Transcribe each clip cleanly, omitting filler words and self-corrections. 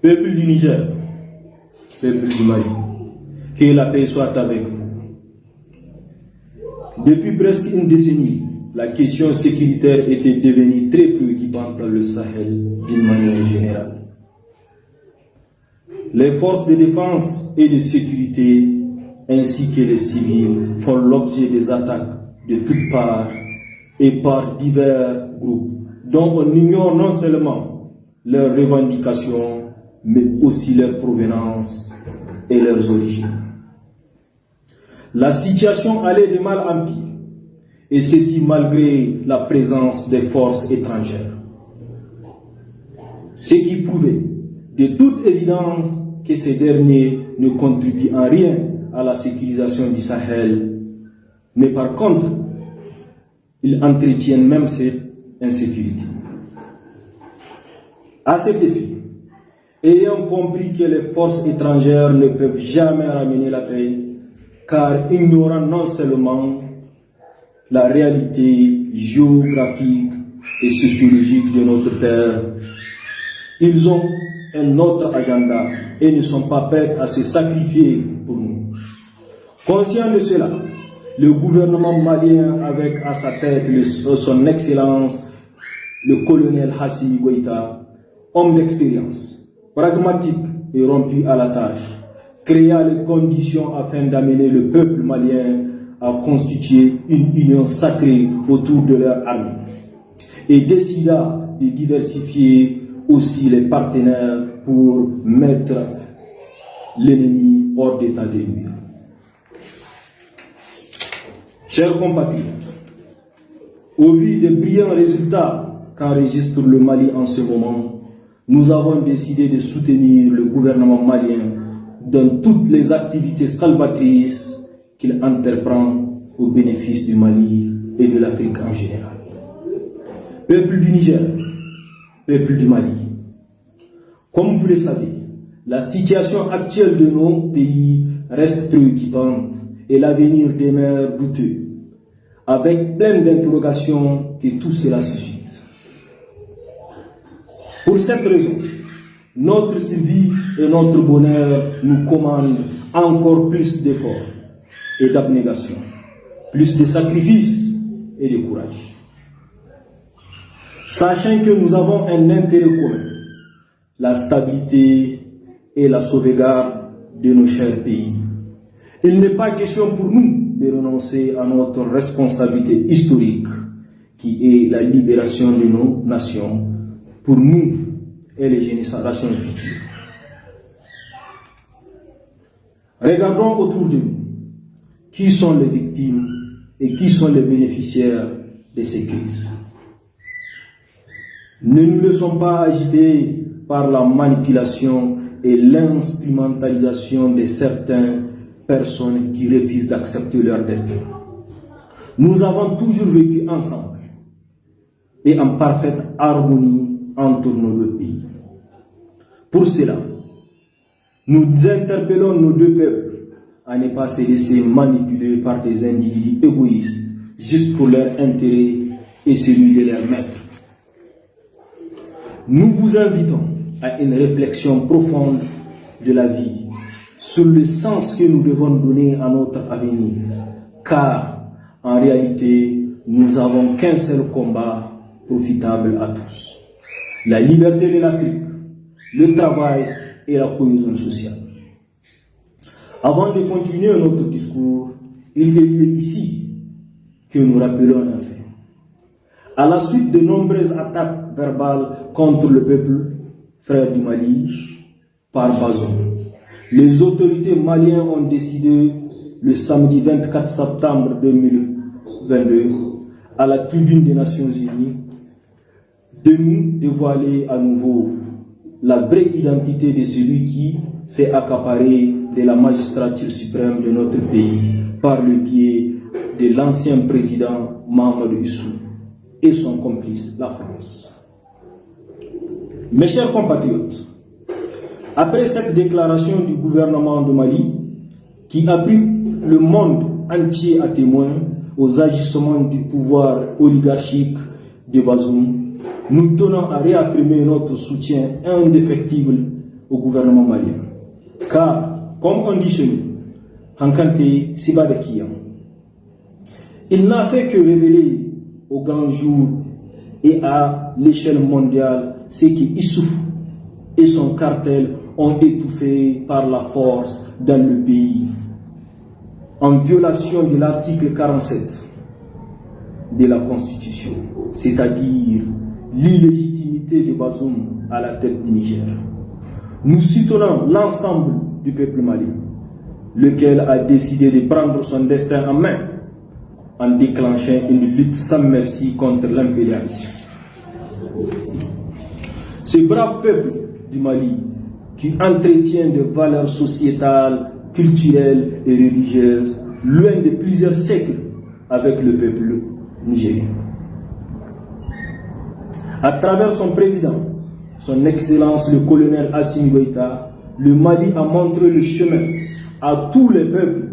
Peuple du Niger, peuple du Mali, que la paix soit avec vous. Depuis presque une décennie, la question sécuritaire était devenue très préoccupante dans le Sahel d'une manière générale. Les forces de défense et de sécurité ainsi que les civils font l'objet des attaques de toutes parts et par divers groupes dont on ignore non seulement leurs revendications mais aussi leur provenance et leurs origines. La situation allait de mal en pire, et ceci malgré la présence des forces étrangères. Ce qui prouvait de toute évidence que ces derniers ne contribuent en rien à la sécurisation du Sahel, mais par contre, ils entretiennent même cette insécurité. À cet effet, ayant compris que les forces étrangères ne peuvent jamais ramener la paix, car ignorant non seulement la réalité géographique et sociologique de notre terre, ils ont un autre agenda et ne sont pas prêts à se sacrifier pour nous. Conscient de cela, le gouvernement malien, avec à sa tête son Excellence, le colonel Assimi Goïta, homme d'expérience, pragmatique et rompu à la tâche, créa les conditions afin d'amener le peuple malien à constituer une union sacrée autour de leur armée et décida de diversifier aussi les partenaires pour mettre l'ennemi hors d'état de nuire. Chers compatriotes, au vu des brillants résultats qu'enregistre le Mali en ce moment, nous avons décidé de soutenir le gouvernement malien dans toutes les activités salvatrices qu'il entreprend au bénéfice du Mali et de l'Afrique en général. Peuple du Niger, peuple du Mali, comme vous le savez, la situation actuelle de nos pays reste préoccupante et l'avenir demeure douteux, avec plein d'interrogations que tout cela suscite. Pour cette raison, notre survie et notre bonheur nous commandent encore plus d'efforts et d'abnégation, plus de sacrifices et de courage. Sachant que nous avons un intérêt commun, la stabilité et la sauvegarde de nos chers pays, il n'est pas question pour nous de renoncer à notre responsabilité historique, qui est la libération de nos nations, pour nous et les générations futures. Regardons autour de nous. Qui sont les victimes et qui sont les bénéficiaires de ces crises? Ne nous laissons pas agiter par la manipulation et l'instrumentalisation de certaines personnes qui refusent d'accepter leur destin. Nous avons toujours vécu ensemble et en parfaite harmonie entre nos deux pays. Pour cela, nous interpellons nos deux peuples à ne pas se laisser manipuler par des individus égoïstes juste pour leur intérêt et celui de leur maître. Nous vous invitons à une réflexion profonde de la vie sur le sens que nous devons donner à notre avenir, car en réalité, nous n'avons qu'un seul combat profitable à tous: la liberté de l'Afrique, le travail et la cohésion sociale. Avant de continuer notre discours, il est lieu ici que nous rappelons un fait. À la suite de nombreuses attaques verbales contre le peuple frère du Mali par Bazoum, les autorités maliennes ont décidé le samedi 24 septembre 2022 à la tribune des Nations Unies de nous dévoiler à nouveau la vraie identité de celui qui s'est accaparé de la magistrature suprême de notre pays par le biais de l'ancien président Mahamadou Issou et son complice, la France. Mes chers compatriotes, après cette déclaration du gouvernement de Mali, qui a pris le monde entier à témoin aux agissements du pouvoir oligarchique de Bazoum, nous tenons à réaffirmer notre soutien indéfectible au gouvernement malien. Car, comme on dit chez nous, Hankante Sibadekiyan, il n'a fait que révéler au grand jour et à l'échelle mondiale ce qui Issouf et son cartel ont étouffé par la force dans le pays, en violation de l'article 47 de la Constitution, c'est-à-dire l'illégitimité de Bazoum à la tête du Niger. Nous soutenons l'ensemble du peuple malien, lequel a décidé de prendre son destin en main en déclenchant une lutte sans merci contre l'impérialisme. Ce brave peuple du Mali, qui entretient des valeurs sociétales, culturelles et religieuses, loin de plusieurs siècles avec le peuple nigérien. À travers son président, son Excellence le colonel Assimi Goïta, le Mali a montré le chemin à tous les peuples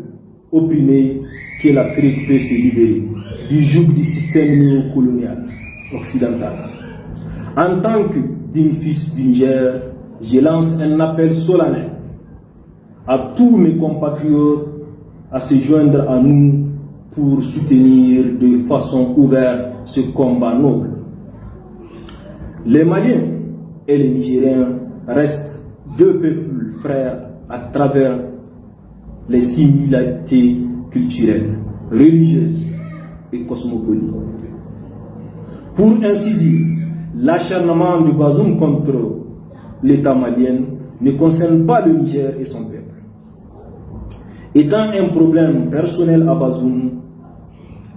opprimés que l'Afrique peut se libérer du joug du système néocolonial occidental. En tant que digne fils du Niger, je lance un appel solennel à tous mes compatriotes à se joindre à nous pour soutenir de façon ouverte ce combat noble. Les Maliens et les Nigériens restent deux peuples frères à travers les similarités culturelles, religieuses et cosmopolites. Pour ainsi dire, l'acharnement de Bazoum contre l'État malien ne concerne pas le Niger et son peuple. Étant un problème personnel à Bazoum,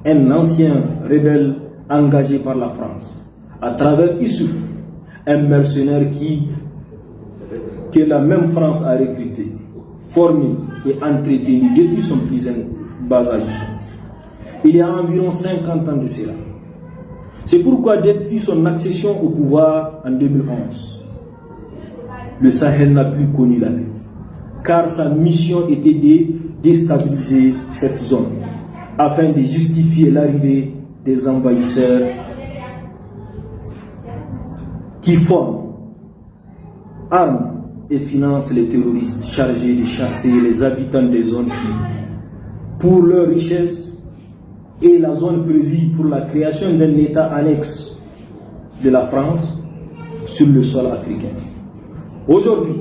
un ancien rebelle engagé par la France, à travers Issouf, un mercenaire que la même France a recruté, formé et entretenu depuis son plus bas âge. Il y a environ 50 ans de cela. C'est pourquoi depuis son accession au pouvoir en 2011, le Sahel n'a plus connu la paix, car sa mission était de déstabiliser cette zone, afin de justifier l'arrivée des envahisseurs qui forment, arment et financent les terroristes chargés de chasser les habitants des zones cibles pour leur richesse et la zone prévue pour la création d'un État annexe de la France sur le sol africain. Aujourd'hui,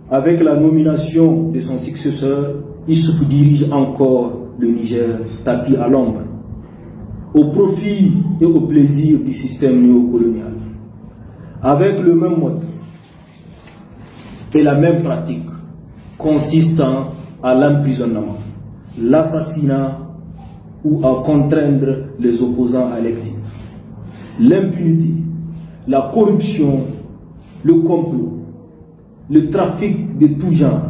avec la nomination de son successeur, Issouf dirige encore le Niger tapis à l'ombre, au profit et au plaisir du système néocolonial, avec le même mode et la même pratique consistant à l'emprisonnement, l'assassinat ou à contraindre les opposants à l'exil. L'impunité, la corruption, le complot, le trafic de tout genre,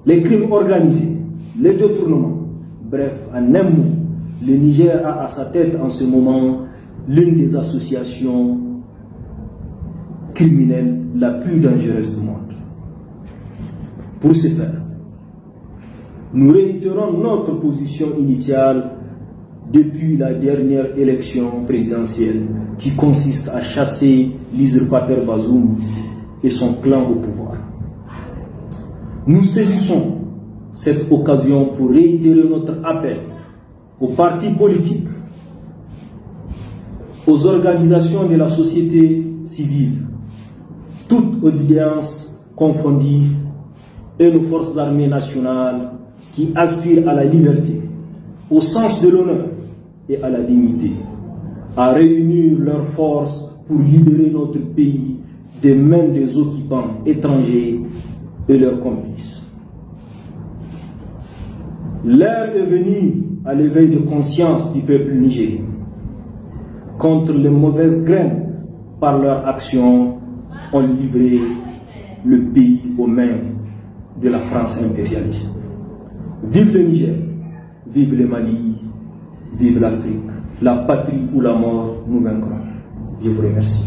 les crimes organisés, les détournements. Bref, en un mot, le Niger a à sa tête en ce moment l'une des associations criminelles la plus dangereuse du monde. Pour ce faire, nous réitérons notre position initiale depuis la dernière élection présidentielle qui consiste à chasser l'usurpateur Bazoum et son clan au pouvoir. Nous saisissons cette occasion pour réitérer notre appel aux partis politiques, aux organisations de la société civile, toutes audiences confondues, et nos forces armées nationales qui aspirent à la liberté, au sens de l'honneur et à la dignité, à réunir leurs forces pour libérer notre pays des mains des occupants étrangers et leurs complices. L'heure est venue à l'éveil de conscience du peuple nigérien contre les mauvaises graines par leur action ont livré le pays aux mains de la France impérialiste. Vive le Niger, vive le Mali, vive l'Afrique, la patrie ou la mort, nous vaincrons. Je vous remercie.